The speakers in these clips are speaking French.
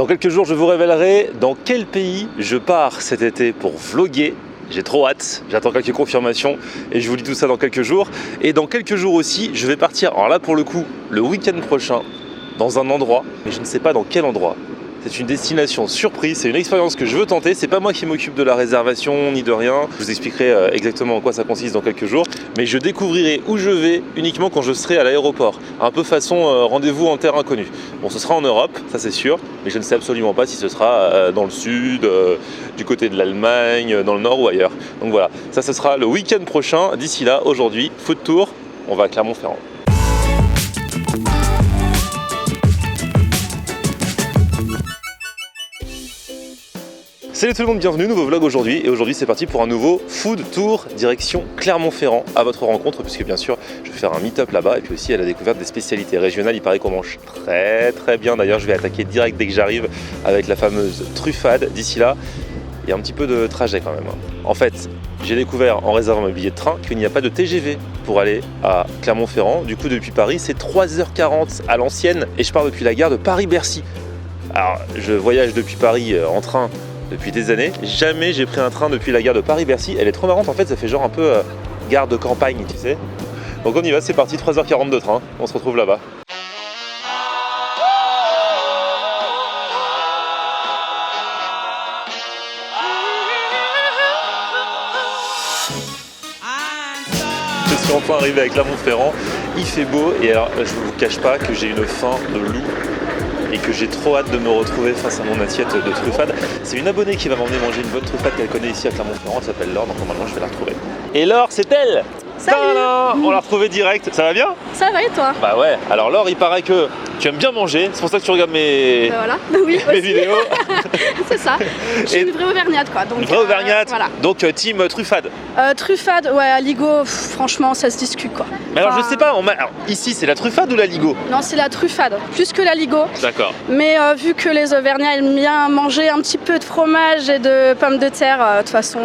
Dans quelques jours, je vous révélerai dans quel pays je pars cet été pour vlogger. J'ai trop hâte, j'attends quelques confirmations et je vous dis tout ça dans quelques jours. Et dans quelques jours aussi, je vais partir, alors là pour le coup, le week-end prochain, dans un endroit, mais je ne sais pas dans quel endroit. C'est une destination surprise, c'est une expérience que je veux tenter. C'est pas moi qui m'occupe de la réservation ni de rien. Je vous expliquerai exactement en quoi ça consiste dans quelques jours. Mais je découvrirai où je vais uniquement quand je serai à l'aéroport. Un peu façon rendez-vous en terre inconnue. Bon, ce sera en Europe, ça c'est sûr. Mais je ne sais absolument pas si ce sera dans le sud, du côté de l'Allemagne, dans le nord ou ailleurs. Donc voilà, ça ce sera le week-end prochain. D'ici là, aujourd'hui, foot tour, on va à Clermont-Ferrand. Salut tout le monde, bienvenue, nouveau vlog aujourd'hui. Et aujourd'hui c'est parti pour un nouveau food tour direction Clermont-Ferrand à votre rencontre, puisque bien sûr je vais faire un meet-up là-bas et puis aussi à la découverte des spécialités régionales. Il paraît qu'on mange très bien, d'ailleurs je vais attaquer direct dès que j'arrive avec la fameuse truffade. D'ici là, il y a un petit peu de trajet quand même. En fait, j'ai découvert en réservant mon billet de train qu'il n'y a pas de TGV pour aller à Clermont-Ferrand. Du coup depuis Paris c'est 3h40 à l'ancienne et je pars depuis la gare de Paris-Bercy. Alors je voyage depuis Paris en train depuis des années, jamais j'ai pris un train depuis la gare de Paris-Bercy. Elle est trop marrante en fait, ça fait genre un peu gare de campagne, tu sais. Donc on y va, c'est parti, 3h40 de train, on se retrouve là-bas. Je suis enfin arrivé à Clermont-Ferrand, il fait beau et alors je ne vous cache pas que j'ai une faim de loup et que j'ai trop hâte de me retrouver face à mon assiette de truffade. C'est une abonnée qui va m'emmener manger une bonne truffade qu'elle connaît ici à Clermont-Ferrand, elle s'appelle Laure, donc normalement je vais la retrouver. Et Laure, c'est elle! Salut! On l'a retrouvée direct, ça va bien? Ça va et toi? Bah ouais, alors Laure, il paraît que tu aimes bien manger, c'est pour ça que tu regardes mes, voilà. Oui, mes vidéos. C'est ça, je suis une vraie auvergnate quoi. Donc, une vraie auvergnate, voilà. Donc team truffade. Truffade, ouais, Aligot, franchement ça se discute quoi. Mais alors je sais pas, alors, ici c'est la truffade ou la ligo? Non, c'est la truffade, plus que la Ligo. D'accord. Mais vu que les auvergnats aiment bien manger un petit peu de fromage et de pommes de terre, de toute façon...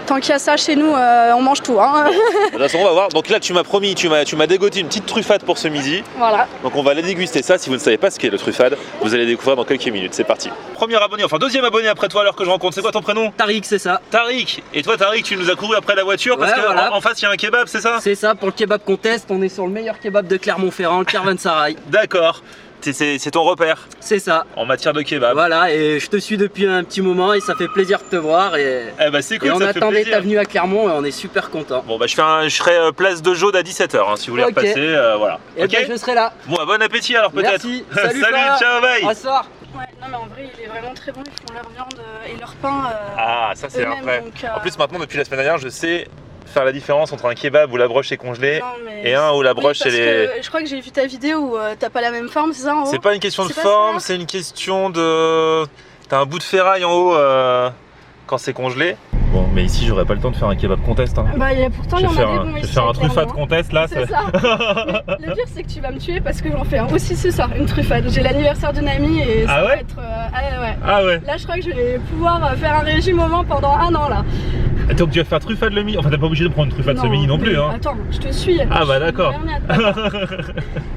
tant qu'il y a ça chez nous, on mange tout. Hein. De toute façon, on va voir. Donc là, tu m'as promis, tu m'as dégoté une petite truffade pour ce midi. Voilà. Donc on va aller déguster ça. Si vous ne savez pas ce qu'est le truffade, vous allez découvrir dans quelques minutes. C'est parti. Premier abonné, enfin deuxième abonné après toi, alors que je rencontre. C'est quoi ton prénom? Tariq, c'est ça. Tariq. Et toi, Tariq, tu nous as couru après la voiture parce Ouais, qu'en voilà. en face, il y a un kebab, c'est ça? C'est ça, pour le kebab contest, on est sur le meilleur kebab de Clermont-Ferrand, le Kervansaray. D'accord. C'est ton repère C'est ça. en matière de kebab. Voilà, et je te suis depuis un petit moment et ça fait plaisir de te voir. Et C'est cool, on ça fait attendait plaisir. ta venue à Clermont et on est super content. Bon, je serai place de Jaude à 17h si vous voulez Ok. repasser. Voilà. Et Ok. je serai là. Bon, bon appétit alors peut-être. Merci. Salut, Flora. ciao, bye. À ce soir. Ouais, non mais en vrai il est vraiment très bon, ils font leur viande et leur pain. Ah, ça c'est eux-mêmes, après. donc, En plus maintenant depuis la semaine dernière je sais faire la différence entre un kebab où la broche est congelée non, mais- et un où la broche Oui, parce elle est... que je crois que j'ai vu ta vidéo où t'as pas la même forme, c'est ça en haut? C'est pas une question de C'est pas forme, ça. c'est une question de... T'as un bout de ferraille en haut quand c'est congelé. Bon, mais ici j'aurais pas le temps de faire un kebab contest. Hein. Bah pourtant il y en a des bons ici. clairement. contest là. C'est ça. Mais le pire c'est que tu vas me tuer parce que j'en fais un aussi ce soir, une truffade. J'ai l'anniversaire d'une amie et ça Ah va ouais être... ouais. Ah ouais. Là je crois que je vais pouvoir faire un régime au moins pendant un an là. Donc tu vas faire truffade le midi. Enfin t'es pas obligé de prendre truffade ce midi non plus. mais Hein. Attends, je te suis. Ah bah d'accord.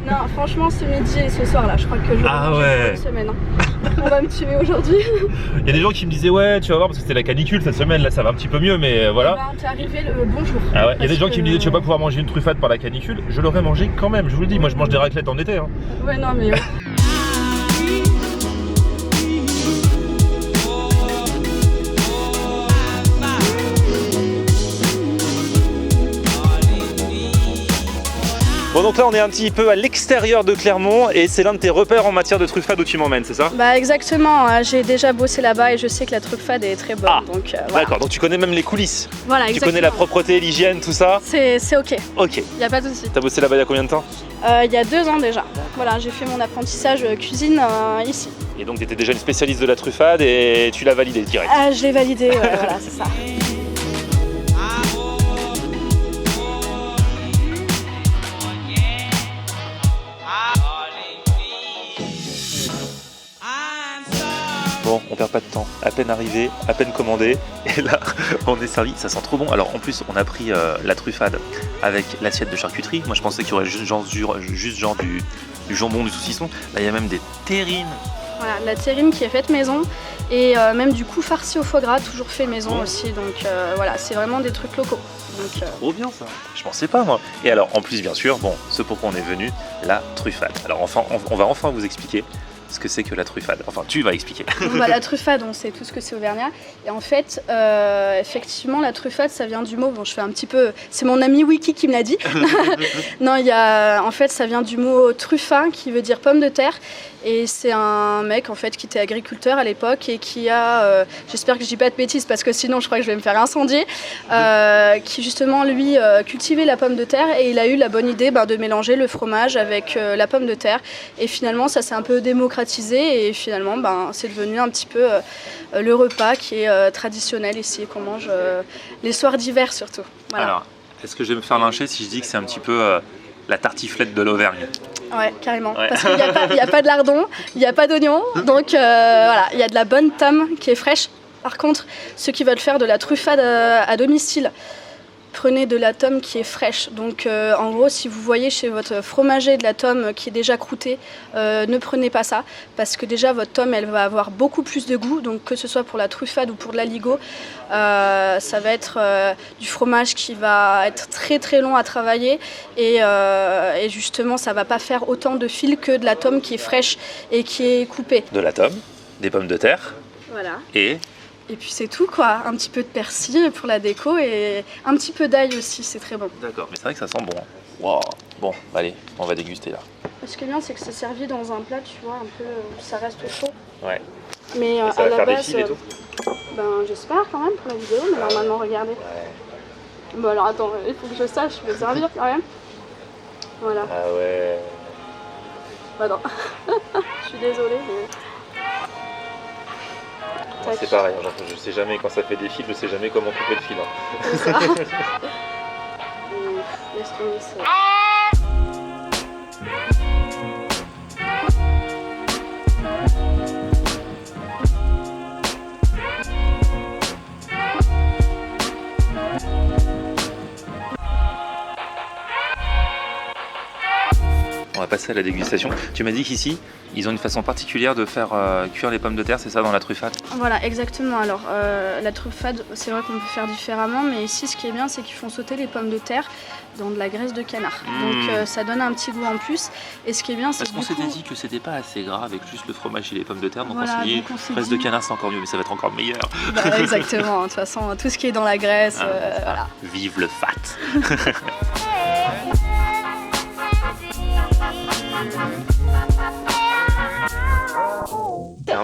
Non franchement ce midi et ce soir là, je crois que je vais Ah manger ouais. toute une semaine. Hein. On va me tuer aujourd'hui. Il y a des gens qui me disaient ouais tu vas voir parce que c'était la canicule cette semaine là ça va un petit peu mieux mais voilà. Bah, t'es arrivé le bonjour. Ah ouais, il y a des Parce gens qui me disaient que- tu vas pas pouvoir manger une truffade par la canicule, je l'aurais mangé quand même, je vous le dis, moi je mange des raclettes en été. Hein. Ouais non mais... Bon donc là on est un petit peu à l'extérieur de Clermont et c'est l'un de tes repères en matière de truffade où tu m'emmènes, c'est ça? Bah exactement, j'ai déjà bossé là-bas et je sais que la truffade est très bonne. Ah, donc, voilà. D'accord, donc tu connais même les coulisses, Voilà, tu exactement. connais la propreté, l'hygiène, tout ça? C'est ok, Ok. y a pas de souci. T'as bossé là-bas il y a combien de temps? Il y a 2 ans déjà. Voilà, j'ai fait mon apprentissage cuisine ici. Et donc tu étais déjà une spécialiste de la truffade et tu l'as validé direct. Ah, je l'ai validé, ouais, voilà, c'est ça. Bon, on perd pas de temps, à peine arrivé, à peine commandé, et là on est servi, ça sent trop bon. Alors en plus on a pris la truffade avec l'assiette de charcuterie, moi je pensais qu'il y aurait juste genre du jambon, du saucisson, là il y a même des terrines Voilà, de la terrine qui est faite maison et même du coup farci au foie gras, toujours fait maison aussi. Donc voilà, c'est vraiment des trucs locaux. Donc, Trop bien ça. Je pensais pas moi. Et alors en plus bien sûr, bon, ce pourquoi on est venu, la truffade. Alors enfin, on va enfin vous expliquer ce que c'est que la truffade. Enfin, tu vas expliquer. Bah, la truffade, on sait tout ce que c'est auvergnat. Et en fait, effectivement, la truffade, ça vient du mot. Bon, je fais un petit peu. C'est mon ami Wiki qui me l'a dit. Non, en fait, ça vient du mot truffa, qui veut dire pomme de terre. Et c'est un mec en fait qui était agriculteur à l'époque et qui a, j'espère que je dis pas de bêtises parce que sinon je crois que je vais me faire incendier, qui justement lui cultivait la pomme de terre et il a eu la bonne idée de mélanger le fromage avec la pomme de terre. Et finalement ça s'est un peu démocratisé et finalement c'est devenu un petit peu le repas qui est traditionnel ici et qu'on mange les soirs d'hiver surtout. Voilà. Alors, est-ce que je vais me faire lyncher si je dis que c'est un petit peu la tartiflette de l'Auvergne? Ouais, carrément. Ouais. Parce qu'il n'y a pas de lardon, il n'y a pas d'oignon. Donc voilà, il y a de la bonne tome qui est fraîche. Par contre, ceux qui veulent faire de la truffade à domicile, prenez de la tome qui est fraîche. Donc en gros, si vous voyez chez votre fromager de la tome qui est déjà croûtée, ne prenez pas ça. Parce que déjà, votre tome, elle va avoir beaucoup plus de goût. Donc que ce soit pour la truffade ou pour de l'aligot, ça va être du fromage qui va être très très long à travailler. Et justement, ça va pas faire autant de fil que de la tome qui est fraîche et qui est coupée. De la tome, des pommes de terre. Voilà. Et puis c'est tout quoi, un petit peu de persil pour la déco et un petit peu d'ail aussi, c'est très bon. D'accord, mais c'est vrai que ça sent bon. Wow. Bon, allez, on va déguster là. Ce qui est bien, c'est que c'est servi dans un plat, tu vois, un peu, ça reste chaud. Ouais. Mais ça à va la faire base, des fils et tout. J'espère quand même pour la vidéo, mais normalement, regardez. Ouais. Bon alors attends, il faut que je sache, je vais servir quand même. Voilà. Ah ouais. Bah non, je suis désolée, mais... Moi, c'est pareil, je sais jamais quand ça fait des fils, je sais jamais comment couper le fil. C'est ça. Laisse tomber ça. On va passer à la dégustation. Tu m'as dit qu'ici, ils ont une façon particulière de faire cuire les pommes de terre, c'est ça, dans la truffade? Voilà, exactement. Alors, la truffade, c'est vrai qu'on peut faire différemment, mais ici, ce qui est bien, c'est qu'ils font sauter les pommes de terre dans de la graisse de canard. Donc, ça donne un petit goût en plus. Et ce qui est bien, c'est parce qu'on s'était dit que c'était pas assez gras avec juste le fromage et les pommes de terre, donc voilà, on s'est dit, graisse de canard, c'est encore mieux, mais ça va être encore meilleur. Bah, exactement. De toute façon, tout ce qui est dans la graisse, voilà. Vive le fat.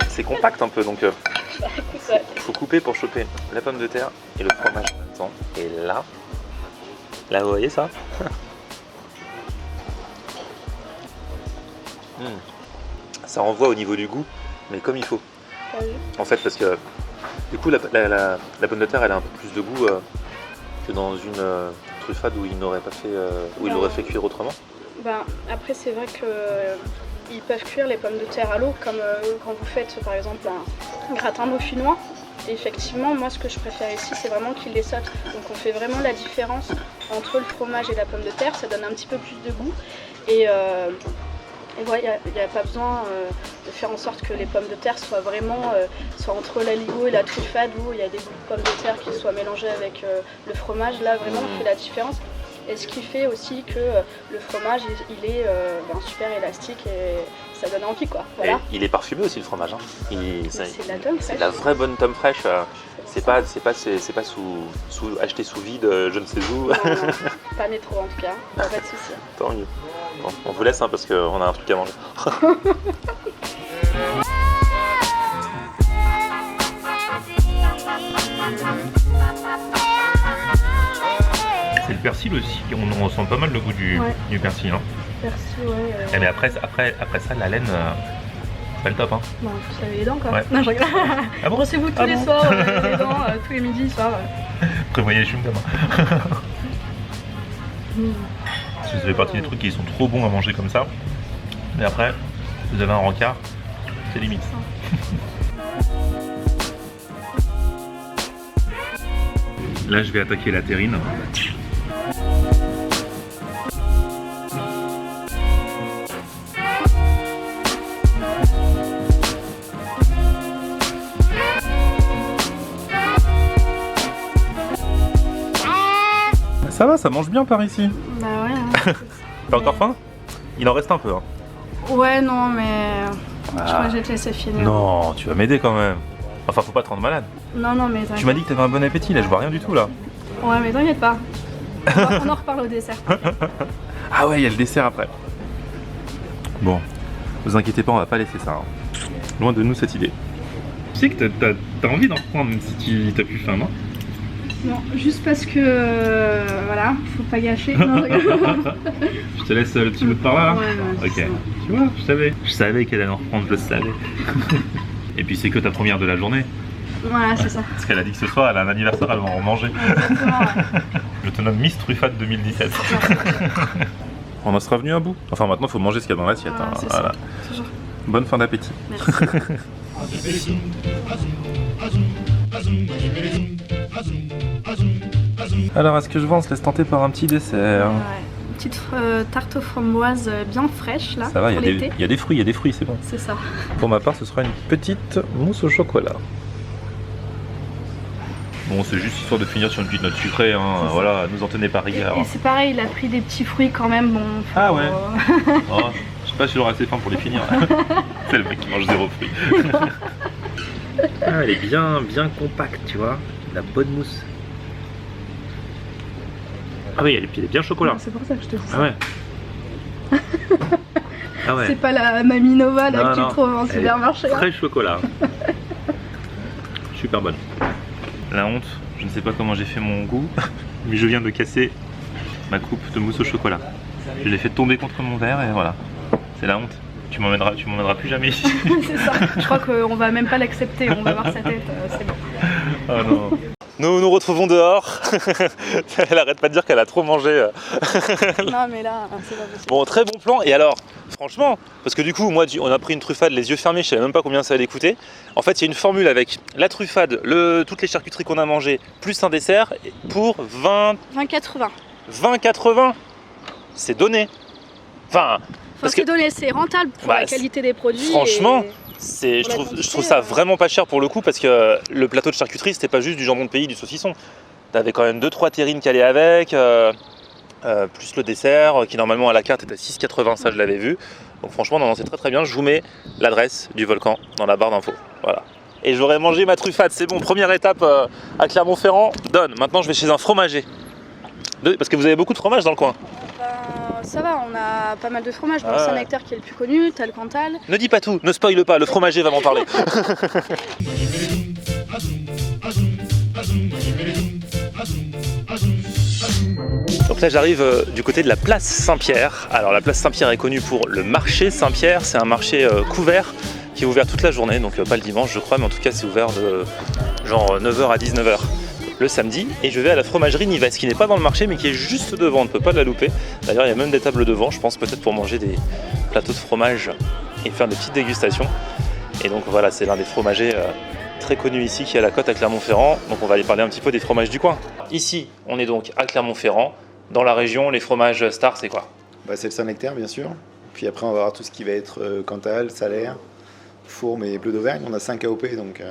C'est compact un peu, donc il faut couper pour choper la pomme de terre et le fromage en même temps. Et là, vous voyez ça? Ça renvoie au niveau du goût, mais comme il faut. En fait, parce que du coup, la pomme de terre, elle a un peu plus de goût que dans une truffade où il n'aurait pas fait, où il l'aurait fait cuire autrement. Après, c'est vrai que ils peuvent cuire les pommes de terre à l'eau, comme quand vous faites par exemple un gratin dauphinois. Et effectivement, moi ce que je préfère ici, c'est vraiment qu'ils les sautent. Donc on fait vraiment la différence entre le fromage et la pomme de terre, ça donne un petit peu plus de goût. Et voilà, il n'y a pas besoin de faire en sorte que les pommes de terre soient vraiment soit entre l'aligot et la truffade, où il y a des bouts de pommes de terre qui soient mélangés avec le fromage. Là vraiment on fait la différence. Et ce qui fait aussi que le fromage il est super élastique et ça donne envie quoi. Voilà. Et il est parfumé aussi le fromage. Hein. C'est de la tome fraîche. C'est de la vraie bonne tome fraîche. C'est pas acheté sous vide, je ne sais où. Non, pas mais trop en tout cas, pas de soucis. Tant mieux. Bon, on vous laisse parce qu'on a un truc à manger. C'est le persil aussi, on ressent pas mal le goût du persil. Hein. Persil, ouais. Mais après ça, la laine, c'est pas le top. Hein. Non, vous savez les dents quoi. Ouais. Non, je regarde. Ah bon? Brossez-vous tous les soirs, les dents, tous les midis, soirs. Prévoyez les chewing-gums. Ça fait partie des trucs qui sont trop bons à manger comme ça. Mais après, vous avez un rencard, c'est limite. Là, je vais attaquer la terrine. Ça va, ça mange bien par ici. Bah ouais. Hein. T'as encore faim? Il en reste un peu. Hein. Ouais, non, mais je crois que je vais te laisser finir. Non, tu vas m'aider quand même. Enfin, faut pas te rendre malade. Non, mais t'inquiète. Tu m'as dit que t'avais un bon appétit, là, je vois rien du tout là. Ouais, mais t'inquiète pas. On en reparle au dessert. Ah ouais, il y a le dessert après. Bon, vous inquiétez pas, on va pas laisser ça. Hein. Loin de nous cette idée. Tu sais que t'as envie d'en reprendre même si t'as plus faim, non? Non, juste parce que voilà, faut pas gâcher. Non, je te laisse le petit bout de par là. Ouais, ok. Tu vois, je savais qu'elle allait en reprendre, je le savais. Et puis c'est que ta première de la journée. Voilà, c'est ça. Parce qu'elle a dit que ce soir, elle a un anniversaire, elle va en manger. Exactement, ouais. Je te nomme Miss Truffade 2017. On en sera venu à bout. Enfin maintenant, il faut manger ce qu'il y a dans l'assiette. Voilà, hein. voilà. Toujours. Bonne fin d'appétit. Merci. Alors, est-ce que je vois, on se laisse tenter par un petit dessert? Ouais. Une petite tarte aux framboises bien fraîche là. Ça va, pour il y a des fruits, c'est bon. C'est ça. Pour ma part, ce sera une petite mousse au chocolat. Bon, c'est juste histoire de finir sur une petite note sucrée, hein. Voilà, nous en tenez pas rigueur. Et c'est pareil, il a pris des petits fruits quand même, bon. Ah ouais. Oh, je sais pas si j'aurai assez faim pour les finir. C'est le mec qui mange 0 fruits. Ah, elle est bien compacte, tu vois. La bonne mousse. Ah oui, elle est bien chocolat. C'est pour ça que je te dis ça. Ah ouais. Ah ouais. C'est pas la Mamie Nova là que Non, tu trouves en supermarché. Très chocolat. Super bonne. La honte, je ne sais pas comment j'ai fait mon goût, mais je viens de casser ma coupe de mousse au chocolat. Je l'ai fait tomber contre mon verre et voilà. C'est la honte. Tu m'emmèneras plus jamais ici. C'est ça. Je crois qu'on va même pas l'accepter, on va voir sa tête, c'est bon. Oh non. Nous retrouvons dehors. Elle arrête pas de dire qu'elle a trop mangé. Non mais là, c'est pas possible. Bon, très bon plan. Et alors, franchement, parce que du coup, moi, on a pris une truffade les yeux fermés, je savais même pas combien ça allait coûter. En fait, il y a une formule avec la truffade, toutes les charcuteries qu'on a mangées, plus un dessert, pour 20,80. 20,80. C'est donné. Enfin, parce que c'est donné, c'est rentable pour la qualité des produits. Franchement. Et... Je trouve ça vraiment pas cher pour le coup parce que le plateau de charcuterie c'était pas juste du jambon de pays, du saucisson. T'avais quand même 2-3 terrines calées avec, plus le dessert qui normalement à la carte est à 6,80, ça je l'avais vu. Donc franchement non, c'est très bien, je vous mets l'adresse du volcan dans la barre d'infos. Voilà. Et j'aurais mangé ma truffade, c'est bon, première étape à Clermont-Ferrand, donne. Maintenant je vais chez un fromager. Parce que vous avez beaucoup de fromage dans le coin. Ça va, on a pas mal de fromages. Bon, Saint-Nectaire qui est le plus connu, t'as le Cantal. Ne dis pas tout, ne spoile pas, le fromager va m'en parler. Donc là j'arrive du côté de la place Saint-Pierre. Alors la place Saint-Pierre est connue pour le marché Saint-Pierre, c'est un marché couvert qui est ouvert toute la journée, donc pas le dimanche je crois, mais en tout cas c'est ouvert de genre 9h à 19h. Le samedi, et je vais à la fromagerie Nives qui n'est pas dans le marché mais qui est juste devant, on ne peut pas la louper. D'ailleurs il y a même des tables devant, je pense peut-être pour manger des plateaux de fromage et faire des petites dégustations. Et donc voilà, c'est l'un des fromagers très connu ici qui est à la côte à Clermont-Ferrand, donc on va aller parler un petit peu des fromages du coin. Ici on est donc à Clermont-Ferrand, dans la région les fromages stars c'est quoi? C'est le Saint-Nectaire bien sûr, puis après on va avoir tout ce qui va être Cantal, Salaire, Fourme et Bleu d'Auvergne, on a 5 AOP donc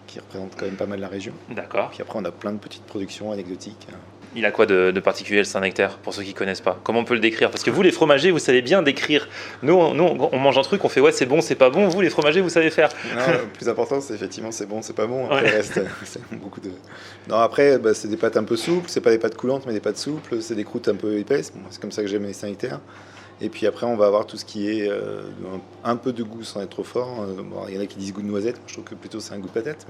qui représente quand même pas mal la région. D'accord. Puis après, on a plein de petites productions anecdotiques. Il a quoi de particulier le Saint-Nectaire, pour ceux qui ne connaissent pas? Comment on peut le décrire? Parce que vous, les fromagers, vous savez bien décrire. Nous, on mange un truc, on fait ouais, c'est bon, c'est pas bon. Vous, les fromagers, vous savez faire. Non, le plus important, c'est effectivement c'est bon, c'est pas bon. Après, le reste, c'est beaucoup de... Non, après, c'est des pâtes un peu souples. C'est pas des pâtes coulantes, mais des pâtes souples. C'est des croûtes un peu épaisses. Bon, c'est comme ça que j'aime les Saint-Nectaires. Et puis après, on va avoir tout ce qui est un peu de goût sans être trop fort. Il y en a qui disent goût de noisette. Moi, je trouve que plutôt c'est un goût de patate,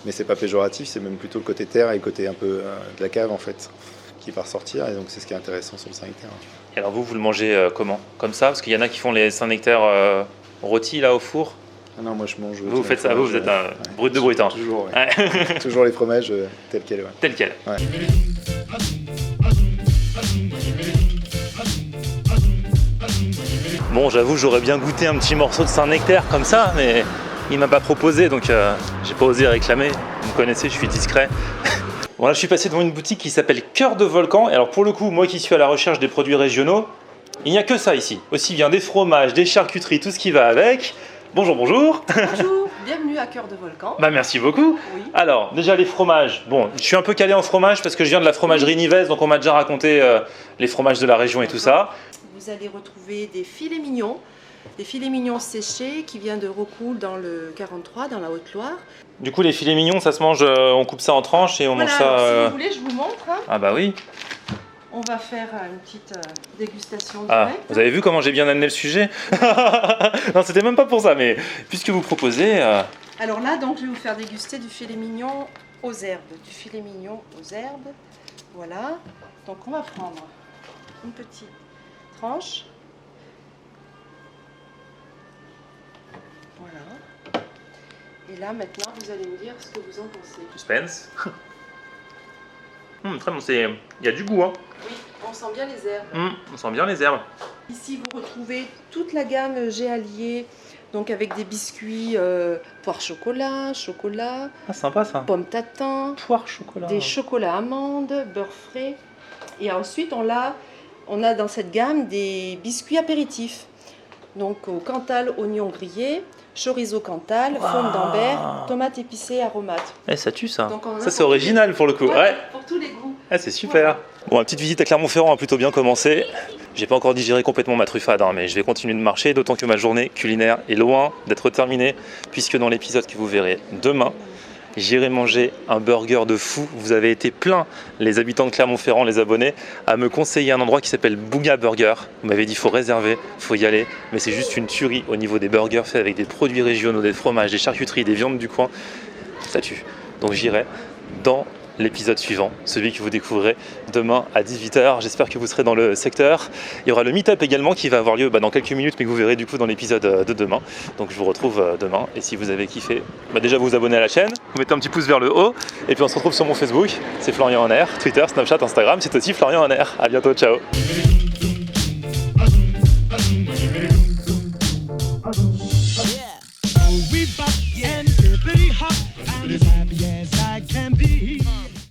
mais c'est pas péjoratif. C'est même plutôt le côté terre et le côté un peu de la cave en fait qui va ressortir. Et donc c'est ce qui est intéressant sur le Saint-Nectaire. Et alors vous le mangez comment? Comme ça? Parce qu'il y en a qui font les Saint-Nectaires rôtis là au four. Ah non, moi je mange. Vous faites ça, vous êtes un brut de brut. Hein. Toujours, ouais. Toujours les fromages tels quels. Ouais. Tels quels. Ouais. Bon, j'avoue, j'aurais bien goûté un petit morceau de Saint-Nectaire comme ça, mais il m'a pas proposé, donc j'ai pas osé réclamer. Vous me connaissez, je suis discret. Bon, là, je suis passé devant une boutique qui s'appelle Cœur de Volcan. Et alors, pour le coup, moi qui suis à la recherche des produits régionaux, il n'y a que ça ici. Aussi bien des fromages, des charcuteries, tout ce qui va avec. Bonjour, bonjour. Bonjour. Bienvenue à Cœur de Volcan. Bah merci beaucoup. Oui. Alors, déjà les fromages. Bon, je suis un peu calé en fromage parce que je viens de la fromagerie Nives, donc on m'a déjà raconté les fromages de la région et tout ça. Vous allez retrouver des filets mignons séchés qui viennent de Rocoul dans le 43, dans la Haute-Loire. Du coup, les filets mignons, ça se mange, on coupe ça en tranches et on mange ça... alors, si vous voulez, je vous montre. Hein. Ah bah oui. On va faire une petite dégustation Ah, directe. vous avez vu comment j'ai bien amené le sujet? Non, c'était même pas pour ça, mais puisque vous proposez... Alors là, donc, je vais vous faire déguster du filet mignon aux herbes. Du filet mignon aux herbes. Voilà. Donc, on va prendre une petite tranche. Voilà. Et là, maintenant, vous allez me dire ce que vous en pensez. Suspense. Très bon, il y a du goût, hein. Oui, on sent bien les herbes. On sent bien les herbes. Ici, vous retrouvez toute la gamme Géalier, donc avec des biscuits poire chocolat, Ah, sympa ça. pomme tatin, Poire chocolat. des chocolats amandes, beurre frais. Et ensuite, on a dans cette gamme des biscuits apéritifs. Donc au Cantal, oignon grillé, chorizo Cantal, faune d'Ambert, tomates épicées, aromates. Eh, ça tue ça. Donc, on en a Ça, c'est pour original pour le coup. Voilà, Ouais. pour tous les goûts. Ah, c'est super. Bon, la petite visite à Clermont-Ferrand a plutôt bien commencé. J'ai pas encore digéré complètement ma truffade, hein, mais je vais continuer de marcher, d'autant que ma journée culinaire est loin d'être terminée, puisque dans l'épisode que vous verrez demain, j'irai manger un burger de fou. Vous avez été plein, les habitants de Clermont-Ferrand, les abonnés, à me conseiller un endroit qui s'appelle Bouga Burger. Vous m'avez dit, il faut réserver, faut y aller, mais c'est juste une tuerie au niveau des burgers faits avec des produits régionaux, des fromages, des charcuteries, des viandes du coin. Ça tue. Donc j'irai dans l'épisode suivant, celui que vous découvrirez demain à 18h. J'espère que vous serez dans le secteur. Il y aura le meet-up également qui va avoir lieu dans quelques minutes, mais que vous verrez du coup dans l'épisode de demain. Donc je vous retrouve demain. Et si vous avez kiffé, déjà vous abonnez à la chaîne, vous mettez un petit pouce vers le haut. Et puis on se retrouve sur mon Facebook, c'est Florian en Air, Twitter, Snapchat, Instagram, c'est aussi Florian en Air. À bientôt, ciao.